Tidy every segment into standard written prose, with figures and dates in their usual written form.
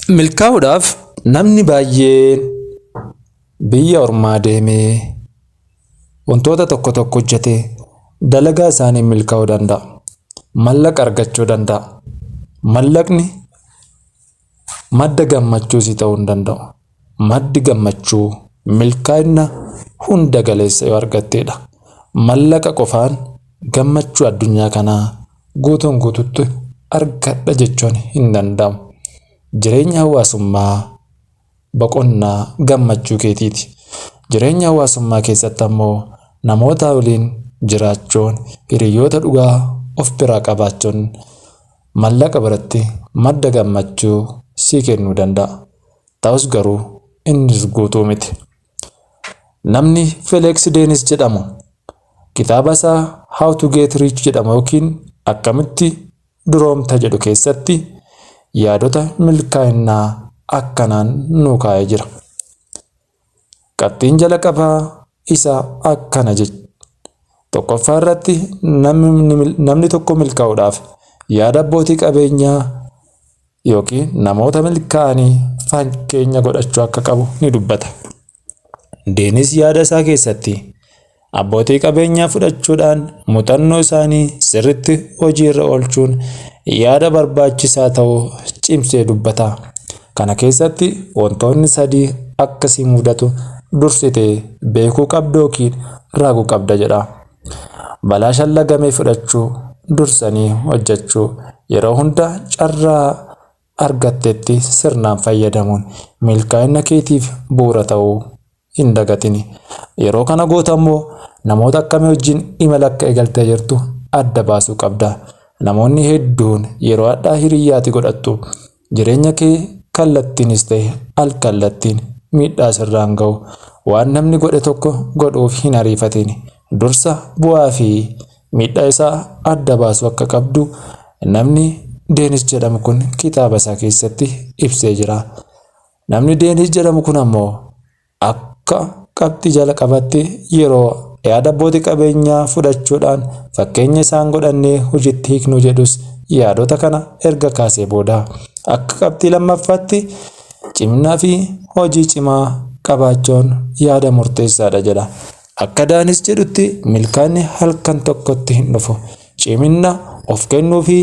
Milkaa'uudhaaf namni baay'een biyya ormaa deemee wantoota tokko tokko hojjetee dalagaa isaanii milkaa'uu danda'a. Mallaqa argachuu danda'a. Mallaqni madda gammachuus ta'uu hin danda'u. Maddi gammachuu milkaa'ina hunda galeessa yoo argattedha. Mallaqa qofaan gammachuu addunyaa kanaa guutuun guututti argadha jechuun hin danda'amu. Jireenya hawaasummaa boqonnaa gammachuu keetiiti. Jireenya hawaasummaa keessatti ammoo namoota waliin jiraachuun, hiriyoota dhugaa of biraa qabaachuun mallaqa biratti madda gammachuu sii kennuu danda'a. Ta'us garuu innis guutuu miti. Namni Felix Dennis jedhamu kitaaba isaa How to Get Rich jedhamu yookiin akkamitti duroomta jedhu keessatti yaadota milkaa'inaa akkanaan nuu kaa'ee jira. Qabxiin jalqabaa isaa akkana jedha. Tokkoffaa irratti namni tokko milkaa'uudhaaf yaada abbootii qabeenyaa yookiin namoota milkaa'anii fakkeenya godhachuu akka qabu ni dubbata. Deenis yaada isaa keessatti abbootii qabeenyaa fudhachuudhaan muuxannoo isaanii sirriitti hojiirra oolchuun yaada barbaachisaa ta'uu cimsee dubbata. Kana keessatti wantoonni sadii akkasii mudatu dursitee beekuu qabda yookiin raaguu qabda jedha. Balaa shallagamee fudhachuu, dursanii hojjechuu, yeroo hunda carraa argattetti sirnaan fayyadamuun milkaa'ina keetiif bu'uura ta'uu hin dagatini. Yeroo kana goota immoo namoota akkamii wajjin imala akka eegaltee jirtu adda baasuu qabda. Namoonni hedduun yeroo addaa hiriyyaati godhattu. Jireenya kee kallattiinis ta'e al-kallattiin miidhaa sirraan ga'u. Waan namni godhe tokko godhuuf hin ariifatin. Dursa bu'aa fi miidhaa isaa adda baasuu akka qabdu namni Deenis jedhamu kun kitaaba isaa keessatti ibsee jira. Namni Deenis jedhamu kun ammoo akka qabxii jalqabaatti yeroo yaada abbootii qabeenyaa fudhachuudhaan fakkeenya isaan godhannee hojiitti hiiknuu jedhus yaadota kana erga kaasee booda akka qabxii lammaffaatti ciminaa fi hojii cimaa qabaachuun yaada murteessaadha jedha. Akka Deenis jedhutti milkaa'inni halkan tokkotti hin dhufu. Cimina, of kennuu fi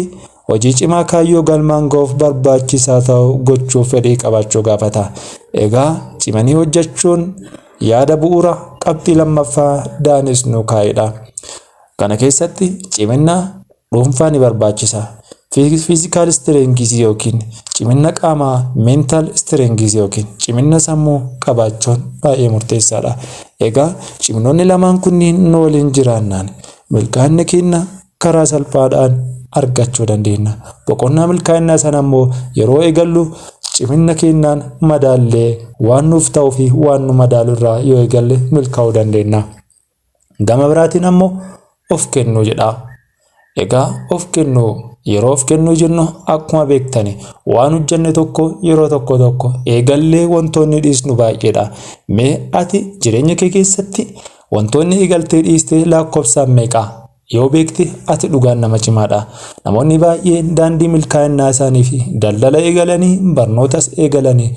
hojii cimaa kaayyoo galmaan ga'uuf barbaachisaa ta'u gochuuf fedhii qabaachuu gaafata. Egaa cimanii hojjechuun yaada bu'uura qabxii lammaffaa Deenis nuu kaa'edha. Kana keessatti cimina dhuunfaa ni barbaachisa. Physical strength yookiin cimina qaamaa, mental strength yookiin cimina sammuu qabaachuun baay'ee murteessaadha. Egaa ciminoonni lamaan kunniin nu waliin jiraannaan milkaa'ina keenya karaa salphaadhaan argachuu dandeenya. Boqonnaa milkaa'inaa sana immoo yeroo eegallu cimina keenyaan madaallee waan nuuf ta'uu fi waan nu madaalu irraa yoo eegalle milkaa'uu dandeenya. Gama biraatiin ammoo of kennuu jedha. Egaa of kennuu yeroo of kennuu jennu akkuma beektani waan hojjenne tokko yeroo tokko eegallee wantoonni dhiisnu baay'eedha. Mee ati jireenya kee keessatti wantoonni eegaltee dhiistee lakkoofsaan meeqa? Yoo beekte ati dhugaan nama cimaadha. Namoonni baay'een daandii milkaa'inaa isaanii fi daldala eegalanii, barnootas eegalanii,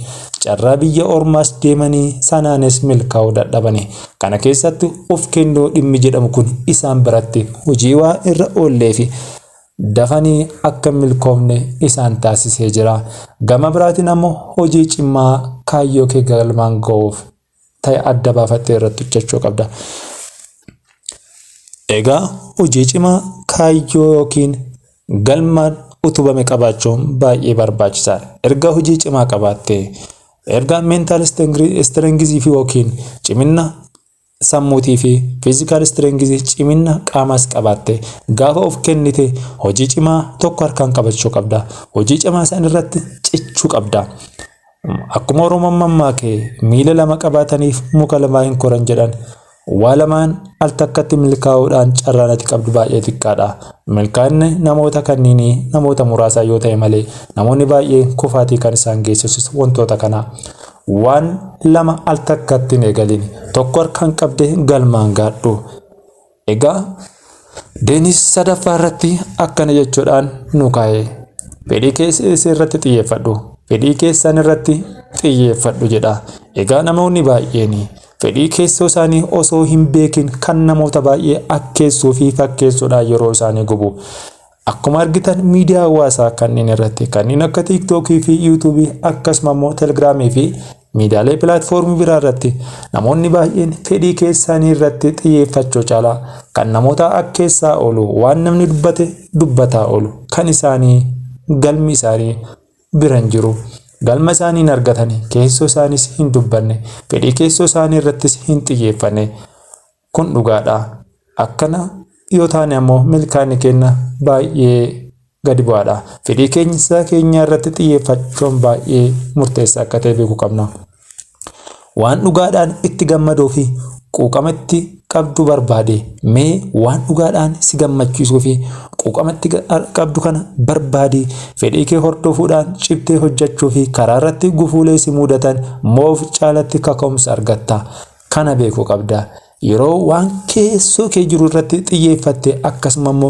carraa biyya ormaas deemanii sanaanis milkaa'uu dadhabanii. Kana keessatti of kennuu dhimmi jedhamu kun isaan biratti hojii waa irra oollee fi dafanii akka milkoomne isaan taasisee jira. Gama biraatiin ammoo hojii cimaa kaayyoo kee galmaan ga'uuf ta'e adda baafattee irratti hojjechuu qabda. Egaa hojii cimaa kaayyoo yookiin galmaan utubame qabaachuun baay'ee barbaachisaadha. Erga hojii cimaa qabaattee, erga mental strength fi yookiin cimina sammuutii fi physical strength cimina qaamaas qabaatte gaafa of kennite hojii cimaa tokko harkaan qabachuu qabda. Hojii cimaa san irratti cichuu qabda. Akkuma Oromoon mammaakee miila lama qabaataniif muka lamaa hin koran jedhan. Waa lamaan al takkatti milkaa'uudhaan carraan ati qabdu baay'ee xiqqaadha. Milkaa'inni namoota kanniinii namoota muraasaa yoo ta'e malee namoonni baay'een kufaatii kan isaan geessisu wantoota kana. Waan lama al takkatti hin eegalin tokko harkaan qabde galmaan gaadhu. Egaa Deenis sadaffaa irratti akkana jechuudhaan nu kaa'e. Fedhii kee irratti xiyyeeffadhu. fedhii keessan irratti xiyyeeffadhu jedha. Egaa namoonni baay'een fedhii keessoo isaanii osoo hin beekin kan namoota baay'ee akkeessuu fi fakkeessuudhaan yeroo isaanii gubu. Akkuma argitan miidiyaa hawaasaa kanneen irratti kanneen akka TikTokii fi YouTube akkasumas immoo Telegiraamii fi miidiyaalee pilaatfoormii biraa irratti namoonni baay'een fedhii keessanii irratti xiyyeeffachuu caalaa kan namoota akkeessaa oolu waan namni dubbate dubbataa oolu kan isaanii galmi isaanii biran jiru. Galma isaanii hin argatanii keessoo isaaniis hin dubbanne fedhii keessoo isaanii irrattis hin xiyyeeffanne kun dhugaadha. Akkana yoo taane ammoo milkaa'inni keenya baay'ee gadi bu'aadha. Fedhii keenya irratti xiyyeeffachuun baay'ee murteessaa akka ta'e beekuu qabna. Waan dhugaadhaan itti gammaduu fi quuqama itti qabdu barbaade mee waan dhugaadhaan si gammachiisuu fi quuqama itti qabdu kana barbaade fedhii kee hordofuudhaan cimtee hojjechuu fi karaa irratti gufuulee si mudatan moof caalatti kaka'umsa argatta. Kana beekuu qabda. Yeroo waan keessoo kee jiru irratti xiyyeeffatte akkasuma immoo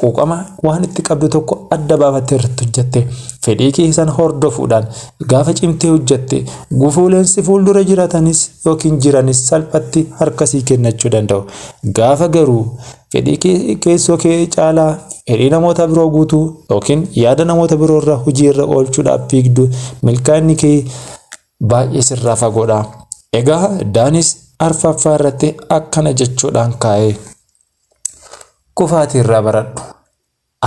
quuqama waan itti qabdu tokko adda baafattee irratti hojjette fedhii kee san hordofuudhaan gaafa cimtee hojjette gufuuleen si fuuldura jiratanis yookiin jiranis salphatti harkasii kennachuu danda'u. Gaafa garuu fedhii keessoo kee caalaa fedhii namoota biroo guutuu yookiin yaada namoota biroo irra hojii irra oolchuudhaaf fiigdu milkaa'inni kee baay'ee sirraa fagoodha. Egaa Daanis arfaffaa irratti akkana jechuudhaan kaa'ee kufaatii irraa baradhu.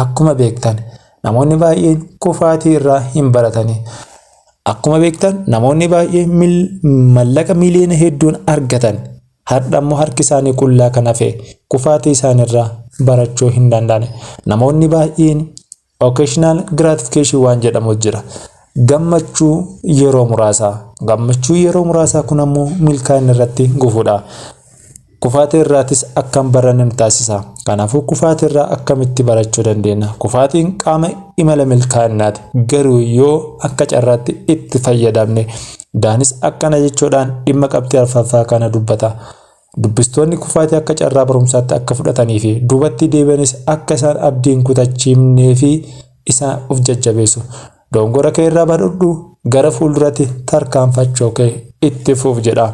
Akkuma beektan namoonni baay'een kufaatii irraa hin baratanii. Akkuma beektan namoonni baay'een mallaqa miliyoona hedduun argatan har'a immoo harki isaanii qullaa kan hafe kufaatii isaaniirraa barachuu hin danda'an. Namoonni baay'een occasional gratification waan jedhamu jira. Gammachuu yeroo muraasaa kun ammoo milkaa'ina irratti gufuudha. Kufaatii irraatis akkam barannu taasisa. Kanaafuu kufaatii irraa akkamitti barachuu dandeenya? Kufaatiin qaama imala milkaa'inaati. Garuu yoo akka carraatti itti fayyadamne Daanis akkana jechuudhaan dhimma qabxii arfaffaa kana dubbata. Dubbistoonni kufaatii akka carraa barumsaatti akka fudhatanii fi duubatti deebi'anis akka isaan abdiin kutachiifnee fi isaan of jajjabeessu. Dongora kee irraa baradhu gara fuulduratti tarkaanfachuu kee itti fuuf jedha.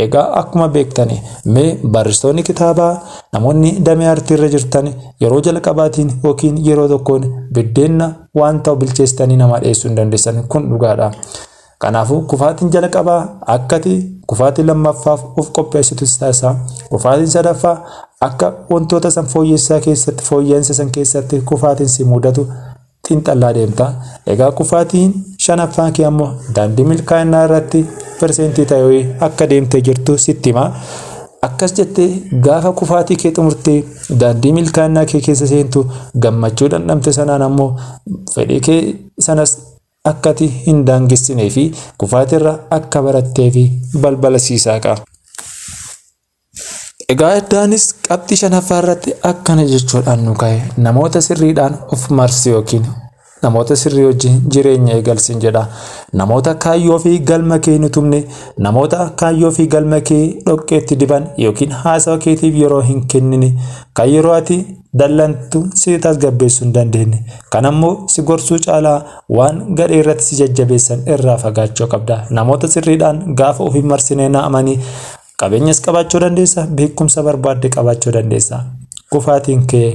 Egaa akkuma beektani mee barreessitoonni kitaabaa namoonni damee aartii irra jirtan yeroo jalqabaatiin yookiin yeroo tokkoon biddeenna waan ta'u bilcheessitanii nama dhiyeessuu hin dandeessan kun dhugaadha. Kanaafuu kufaatiin jalqabaa akkati kufaatii lammaffaaf of qopheessitu taasisa. Kufaatiin sadaffaa akka wantoota san fooyya'insa san keessatti kufaatiin si mudatu xiinxallaa deemta. Egaa kufaatiin shanaffaan kee ammoo daandii milkaa'inaa irratti persentii ta'ee akka deemtee jirtu sitti hima. Akkas jettee gaafa kufaatii kee xumurtee daandii milkaa'inaa kee keessa seentu gammachuu dhandhamte sanaan ammoo fedhii kee sanas akkati hin daangessinee fi kufaatirra akka barattee fi balbala siisaa. Egaa Daanis qabxii shanaffaa irratti akkana jechuudhaan nu kaa'e namoota sirriidhaan of marsi yookiin namoota sirrii wajjin jireenya eegalsin jedha. Namoota kaayyoo fi galma kee hin tumne, namoota kaayyoo fi galma kee dhoqqeetti diban yookiin haasawa keetiif yeroo hin kennine, kan yeroo ati dallantu si tasgabbeessuu hin dandeenye, kan ammoo si gorsuu caalaa waan gadhee irratti si jajjabeessan irraa fagaachuu qabda. Namoota sirriidhaan gaafa of hin marsinee na'amanii qabeenyas qabaachuu dandeessa, beekumsa barbaadde qabaachuu dandeessa. Kufaatiin kee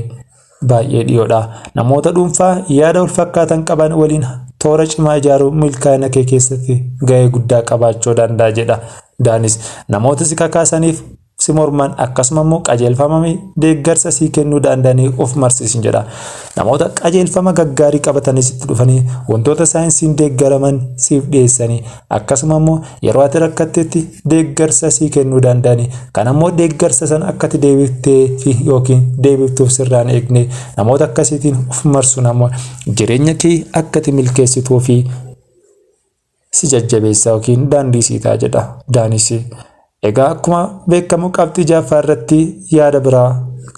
baay'ee dhiyoodha. Namoota dhuunfaa yaada wal fakkaatan qaban waliin toora cimaa ijaaruu milkaa'ina kee keessatti gahee guddaa qabaachuu danda'a jedha Daanis. Namoota si kakaasaniif si morman akkasuma immoo qajeelfama deeggarsa si kennuu danda'anii of marsiisin jedha. Namoota qajeelfama gaggaarii qabatanii sitti dhufanii wantoota saayinsiin deeggaraman siif dhiyeessanii akkasuma immoo yeroo ati rakkattetti deeggarsa si kennuu danda'anii kan ammoo deeggarsa san akkati deebiftee fi yookiin deebiftuuf sirraan eegne namoota akkasiitiin of marsuun ammoo jireenya kee akkati milkeessituu fi si jajjabeessa yookiin daandii siitaa jedha Daanis. Egaa akkuma beekamu qabxii jaaffaa irratti yaada biraa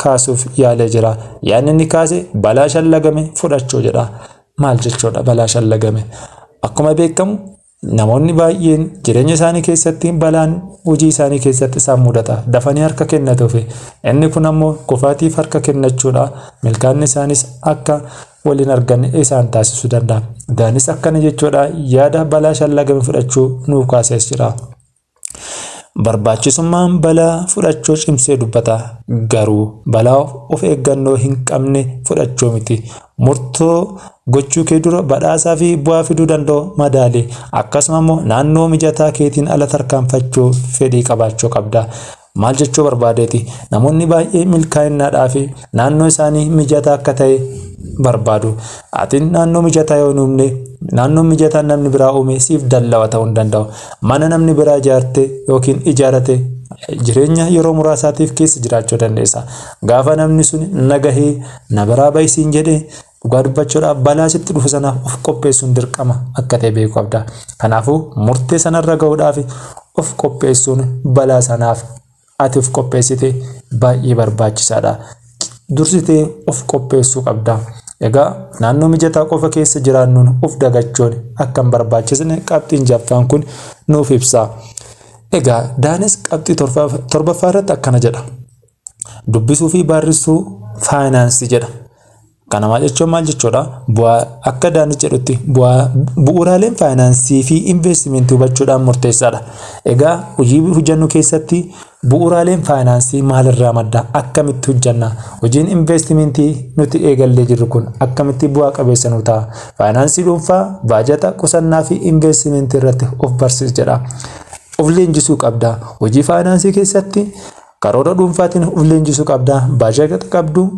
kaasuuf yaalee jira. Yaadni inni kaase balaa shallagame fudhachuu jedha. Maal jechuudha balaa shallagame? Akkuma beekamu namoonni baay'een jireenya isaanii keessatti balaan hojii isaanii keessatti isaan mudata. Dafanii harka kennatuufi inni kun ammoo kufaatiif harka kennachuudha. Milkaa'inni isaanis akka waliin argan isaan taasisuu danda'a. Daanis akkana jechuudha yaada balaa shallagame fudhachuu nuuf kaasees jira. Barbaachisummaan balaa fudhachuu cimsee dubbata. Garuu balaa of eeggannoo hin qabne fudhachuu miti. Murtoo gochuu kee dura badhaasaa fi bu'aa fiduu danda'u madaali. Akkasuma immoo naannoo mijataa keetiin ala tarkaanfachuu fedhii qabaachuu qabda. Maal jechuu barbaadeeti? Namoonni baay'ee milkaa'inaadhaa fi naannoo isaanii mijataa akka ta'e barbaadu. Ati naannoo mijataa yoo uumne, naannoo mijataa namni biraa uume siif dallawa ta'uu hin danda'u. Mana namni biraa ijaarte yookiin ijaarate jireenya yeroo muraasaatiif keessa jiraachuu dandeessa. Gaafa namni sun nagahee na biraa bayisiin jedhee dhugaa dubbachuudhaaf balaa sitti dhufu sanaaf of qopheessuun dirqama akka ta'e beekuu qabda. Kanaafuu murtee sanarra gahuudhaaf of qopheessuun balaa sanaaf ati of qopheessite baay'ee barbaachisaadha. Dursitee of qopheessuu qabda. Egaa naannoo mijataa qofa keessa jiraannuun of dagachuun akka hin barbaachisne qabxiin jaffaan kun nuuf ibsa. Egaa Daanis qabxii torbaffaa irratti akkana jedha. Dubbisuu fi barreessuu faayinaansii jedha. Kana maal jechuudha? Akka Daanis jedhutti bu'uuraaleen faayinaansii fi investimentii hubachuudhaan murteessaadha. Egaa hojii hojjennu keessatti bu'uuraaleen faayinaansii maalirraa madda? Akkamitti hojjenna? Hojiin investimentii nuti eegallee jirru kun akkamitti bu'aa qabeessa nu ta'a? Faayinaansii dhuunfaa, baajata, qusannaa fi investimentii irratti of barsiis jedha. Of leenjisuu qabda. Hojii faayinaansii keessatti karoora dhuunfaatiin of leenjisuu qabda. Baajata qabdu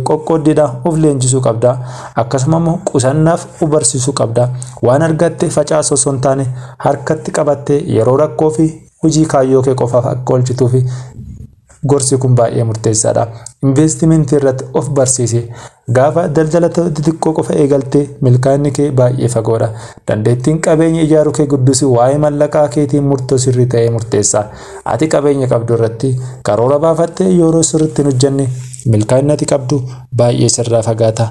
qoqqooddiidha of leenjisuu qabda. Akkasuma immoo qusannaaf of barsiisuu qabda. Waan argatte facaasuu osoo hin taane harkatti qabattee yeroo rakkoo fi hojii kaayyoo kee qofaaf akka oolchituuf gorsi kun baay'ee murteessaadha. Investimentii irratti of barsiisi. Gaafa daldala xixiqqoo qofa eegaltee milkaa'inni kee baay'ee fagoodha. Dandeettiin qabeenya ijaaruu kee guddisuu waa'ee mallaqaa keetiin murtoo sirrii ta'ee murteessa. Ati qabeenya qabdu irratti karoora baafattee yeroo sirriitti hin hojjenne milkaa'inni ati qabdu baay'ee sirraa fagaata.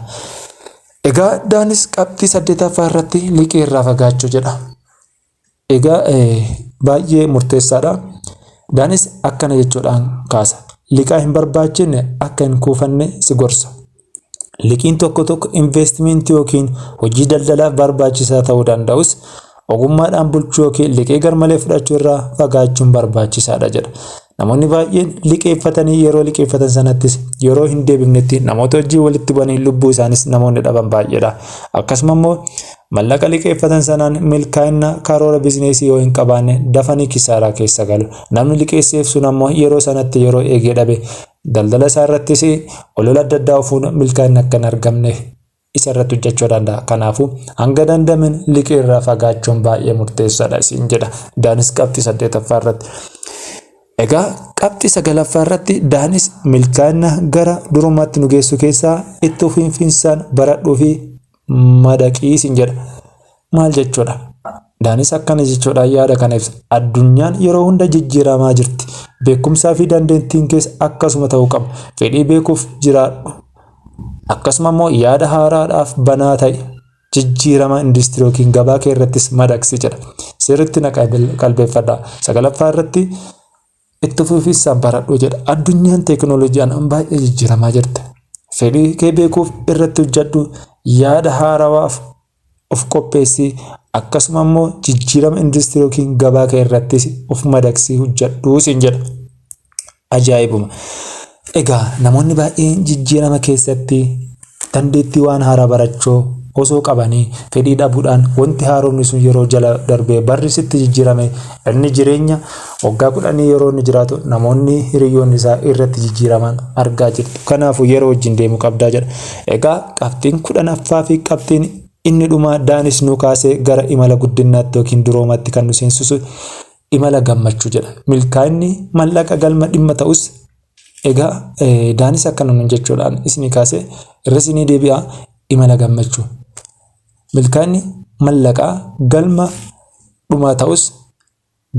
Egaa Daanis qabxii 8ffaa irratti liqii irraa fagaachuu jedha. Egaa baay'ee murteessaadha. Daanis akkana jechuudhaan kaasa. Liqaa hin barbaachifne akka hin kuufanne si gorsa. Liqiin tokko investimentii yookiin hojii daldalaaf barbaachisaa ta'uu danda'us ogummaadhaan bulchuu yookiin liqii garmalee fudhachuu irraa fagaachuun barbaachisaadha jedha. Namoonni baay'een liqeeffatanii yeroo liqeeffatan sanattis yeroo hin deebifnetti namoota hojii walitti bu'anii lubbuu isaanis namoonni dhaban baay'eedha. Akkasuma immoo mallaqa liqeeffatan sanaan milkaa'ina karoora bizineesii yoo hin qabaanne dafanii kisaaraa keessa galu. Namni liqeesseef sun ammoo yeroo sanatti yeroo eegee dhabe daldala isaa irrattis olola adda addaa ofuun milkaa'inni akka hin argamneef isa irratti hojjechuu danda'a. Kanaafuu hanga danda'ameen liqii irraa fagaachuun baay'ee murteessaadha isiin jedha Daanis qabxii 8ffaa irratti. Egaa qabxii 9ffaa irratti Daanis milkaa'ina gara durumaatti nu geessu keessaa itti fufiinsaan baradhuu fi madaqii siin jedha. Maal jechuudha? Daanis akkana jechuudha yaada kana ibsa. Addunyaan yeroo hunda jijjiiramaa jirti. Beekumsaa fi dandeettiin keessa akkasuma ta'uu qaba. Fedhii beekuuf jiraadhu. Akkasuma immoo yaada haaraadhaaf banaa ta'e jijjiirama industirii yookiin gabaa kee irrattis madaqsi jedha. Sirriitti na qalbeeffadha. 9ffaa irratti itti fufiinsaan baradhuu jedha. Addunyaan teekinooloojiyaan baay'ee jijjiiramaa jirti. Fedhii kee beekuuf irratti hojjedhu. Yaada haarawaaf of qopheessi. Akkasuma immoo jijjiirama industirii yookiin gabaa kee irrattis of madaqsii hojjedhu siin jedha. Ajaa'ibuma. Egaa namoonni baay'een jijjiirama keessatti dandeettii waan haaraa barachuu osoo qabanii fedhii dhabuudhaan wanti haaromni sun yeroo jala darbee barri sitti jijjiirame inni jireenya waggaa 10 yeroo inni jiraatu namoonni hiriyoonni isaa irratti jijjiiraman argaa jirtu. Kanaafuu yeroo wajjin deemuu qabdaa jedha. Egaa qabxiin 10ffaa fi qabxiin inni dhumaa Daanis nu kaasee gara imala guddinaatti yookiin duroomaatti kan nu seensisu imala gammachuu jedha. Milkaa'inni mallaqa galma dhimma ta'us egaa Daanis akkana nun jechuudhaan isinii kaasee irra isinii deebi'a imala gammachuu. Milkaa'inni mallaqaa galma dhumaa ta'us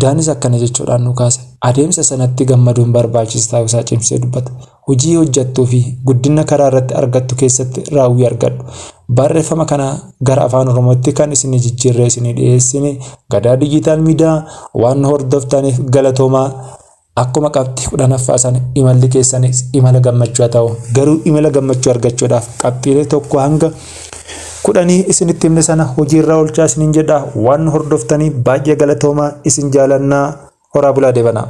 Daanis akkana jechuudhaan nu kaase. Adeemsa sanatti gammaduun barbaachisaa ta'uu isaa cimsee dubbata. Hojii hojjettuu fi guddina karaa irratti argattu keessatti raawwii argadhu. Barreeffama kana gara afaan Oromootti kan isinii jijjiirree isinii dhiyeessine Gadaa Digital Miidiyaa waan hordoftaniif galatoomaa. akkuma qabxii 10ffaa sana imalli keessanis imala gammachuu ta'u. Garuu imala gammachuu argachuudhaaf qabxiilee 1 hanga 10 isinitti himne sana hojiirra oolchaa isiniin jedha. Waan hordoftanii baay'ee galatoomaa, isin jaalannaa. Horaa bulaa deebanaa.